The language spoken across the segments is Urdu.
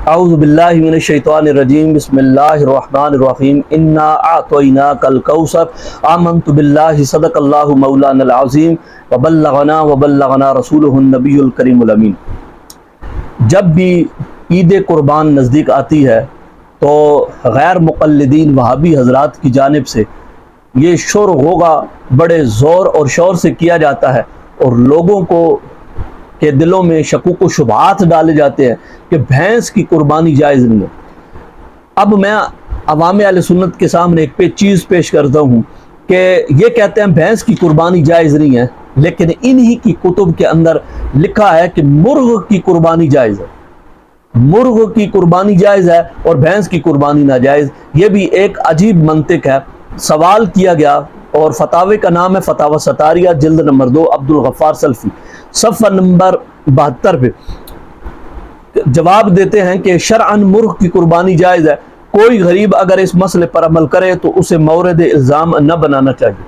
اعوذ باللہ من الشیطان الرجیم بسم اللہ الرحمن الرحیم انا اعطیناک الکوثر آمنت باللہ صدق اللہ مولانا العظیم وبلغنا رسولہ النبی الکریم الامین۔ جب بھی عید قربان نزدیک آتی ہے تو غیر مقلدین وہابی حضرات کی جانب سے یہ شور غوغا بڑے زور اور شور سے کیا جاتا ہے اور لوگوں کو کے دلوں میں شکوک و شبہات ڈالے جاتے ہیں کہ بھینس کی قربانی جائز نہیں ہے۔ اب میں عوام اہل سنت کے سامنے ایک چیز پیش کرتا ہوں کہ یہ کہتے ہیں بھینس کی قربانی جائز نہیں ہے، لیکن انہی کی کتب کے اندر لکھا ہے کہ مرغ کی قربانی جائز ہے، مرغ کی قربانی جائز ہے اور بھینس کی قربانی ناجائز۔ یہ بھی ایک عجیب منطق ہے۔ سوال کیا گیا اور فتاوی کا نام ہے فتاوی ستاریہ، جلد نمبر 2، عبدالغفار سلفی، صفحہ نمبر 72 پہ جواب دیتے ہیں کہ شرعاً مرغ کی قربانی جائز ہے، کوئی غریب اگر اس مسئلے پر عمل کرے تو اسے مورد الزام نہ بنانا چاہیے۔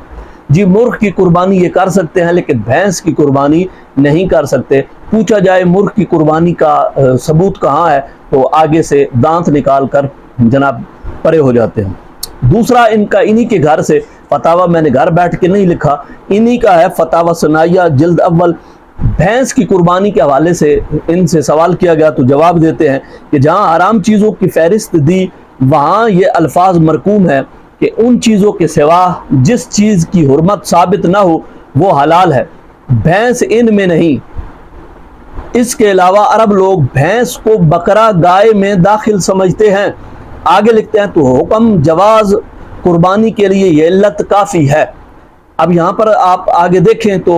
جی مرغ کی قربانی یہ کر سکتے ہیں لیکن بھینس کی قربانی نہیں کر سکتے۔ پوچھا جائے مرغ کی قربانی کا ثبوت کہاں ہے تو آگے سے دانت نکال کر جناب پرے ہو جاتے ہیں۔ دوسرا ان کا انہی کے گھر سے فتاوی، میں نے گھر بیٹھ کے نہیں لکھا، انہی کا ہے فتاوی ثنائیہ جلد اول۔ بھینس کی قربانی کے حوالے سے ان سے سوال کیا گیا تو جواب دیتے ہیں کہ جہاں حرام چیزوں کی فہرست دی وہاں یہ الفاظ مرقوم ہے کہ ان چیزوں کے سوا جس چیز کی حرمت ثابت نہ ہو وہ حلال ہے، بھینس ان میں نہیں۔ اس کے علاوہ عرب لوگ بھینس کو بکرا گائے میں داخل سمجھتے ہیں۔ آگے لکھتے ہیں تو حکم جواز قربانی کے لیے یہ علت کافی ہے۔ اب یہاں پر آپ آگے دیکھیں تو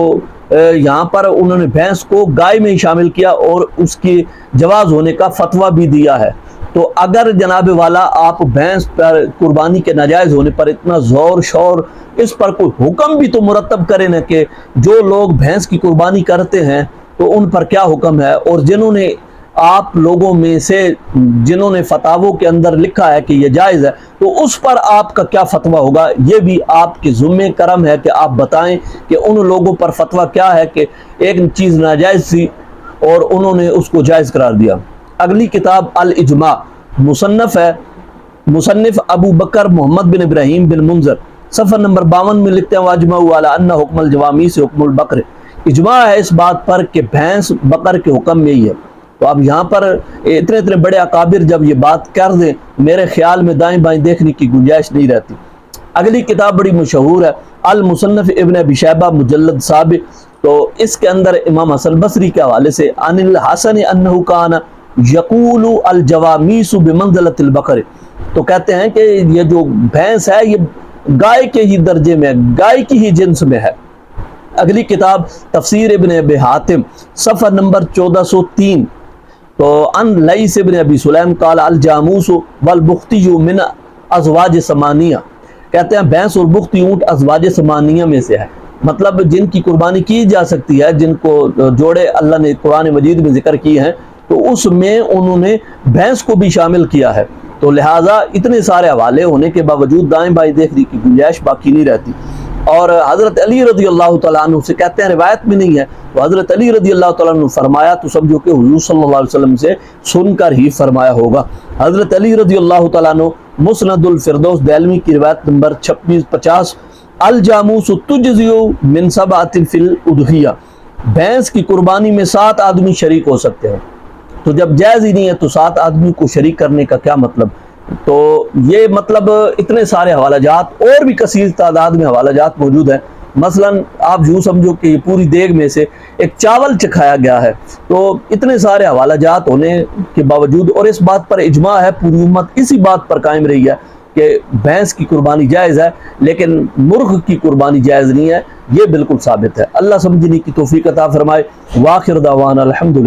یہاں پر انہوں نے بھینس کو گائے میں ہی شامل کیا اور اس کی جواز ہونے کا فتویٰ بھی دیا ہے۔ تو اگر جناب والا آپ بھینس پر قربانی کے ناجائز ہونے پر اتنا زور شور، اس پر کوئی حکم بھی تو مرتب کریں نا کہ جو لوگ بھینس کی قربانی کرتے ہیں تو ان پر کیا حکم ہے، اور جنہوں نے آپ لوگوں میں سے جنہوں نے فتاووں کے اندر لکھا ہے کہ یہ جائز ہے تو اس پر آپ کا کیا فتویٰ ہوگا، یہ بھی آپ کے ذمہ کرم ہے کہ آپ بتائیں کہ ان لوگوں پر فتویٰ کیا ہے کہ ایک چیز ناجائز تھی اور انہوں نے اس کو جائز قرار دیا۔ اگلی کتاب الاجماع، مصنف ہے مصنف ابو بکر محمد بن ابراہیم بن منظر، صفحہ نمبر 52 میں لکھتے ہیں واجمعوا علی ان حکم الجوامی سے حکم البقر، اجماع ہے اس بات پر کہ بھینس بقر کے حکم میں ہی ہے۔ تو اب یہاں پر اتنے بڑے اکابر جب یہ بات کر دیں میرے خیال میں دائیں بائیں دیکھنے کی گنجائش نہیں رہتی۔ اگلی کتاب بڑی مشہور ہے المصنف ابن ابی شیبہ مجلد سابق، تو اس کے اندر امام حسن بصری کے حوالے سے عن الحسن انہ کان یقول الجوامیس بمنزلۃ البقر، تو کہتے ہیں کہ یہ جو بھینس ہے یہ گائے کے ہی درجے میں، گائے کی ہی جنس میں ہے۔ اگلی کتاب تفسیر ابن ابی حاتم، صفحہ نمبر 1403، تو ان لیث ابن ابی سلیم قال الجاموس والبختی من ازواج ثمانیہ، کہتے ہیں بھینس اور بختی اونٹ ازواج ثمانیہ میں سے ہے، مطلب جن کی قربانی کی جا سکتی ہے، جن کو جوڑے اللہ نے قرآن مجید میں ذکر کیے ہیں تو اس میں انہوں نے بھینس کو بھی شامل کیا ہے۔ تو لہٰذا اتنے سارے حوالے ہونے کے باوجود دائیں بائیں دیکھنے کی گنجائش باقی نہیں رہتی۔ اور حضرت علی رضی اللہ تعالیٰ عنہ سے کہتے ہیں روایت میں نہیں ہے، تو حضرت علی رضی اللہ تعالیٰ عنہ فرمایا تو سمجھو کہ حضور صلی اللہ علیہ وسلم سے سن کر ہی فرمایا ہوگا۔ حضرت علی رضی اللہ تعالیٰ عنہ مسند الفردوس دہلوی کی روایت نمبر 2650، الجاموس تجزی من سبعۃ فی الاضحیہ، بھینس کی قربانی میں 7 آدمی شریک ہو سکتے ہیں۔ تو جب جائز ہی نہیں ہے تو 7 آدمی کو شریک کرنے کا کیا مطلب؟ تو یہ مطلب اتنے سارے حوالہ جات اور بھی کثیر تعداد میں حوالہ جات موجود ہیں۔ مثلا آپ یوں سمجھو کہ یہ پوری دیگ میں سے ایک چاول چکھایا گیا ہے، تو اتنے سارے حوالہ جات ہونے کے باوجود اور اس بات پر اجماع ہے، پوری امت اسی بات پر قائم رہی ہے کہ بھینس کی قربانی جائز ہے لیکن مرغ کی قربانی جائز نہیں ہے، یہ بالکل ثابت ہے۔ اللہ سمجھنے کی توفیق عطا فرمائے۔ وآخر دعوانا الحمدللہ۔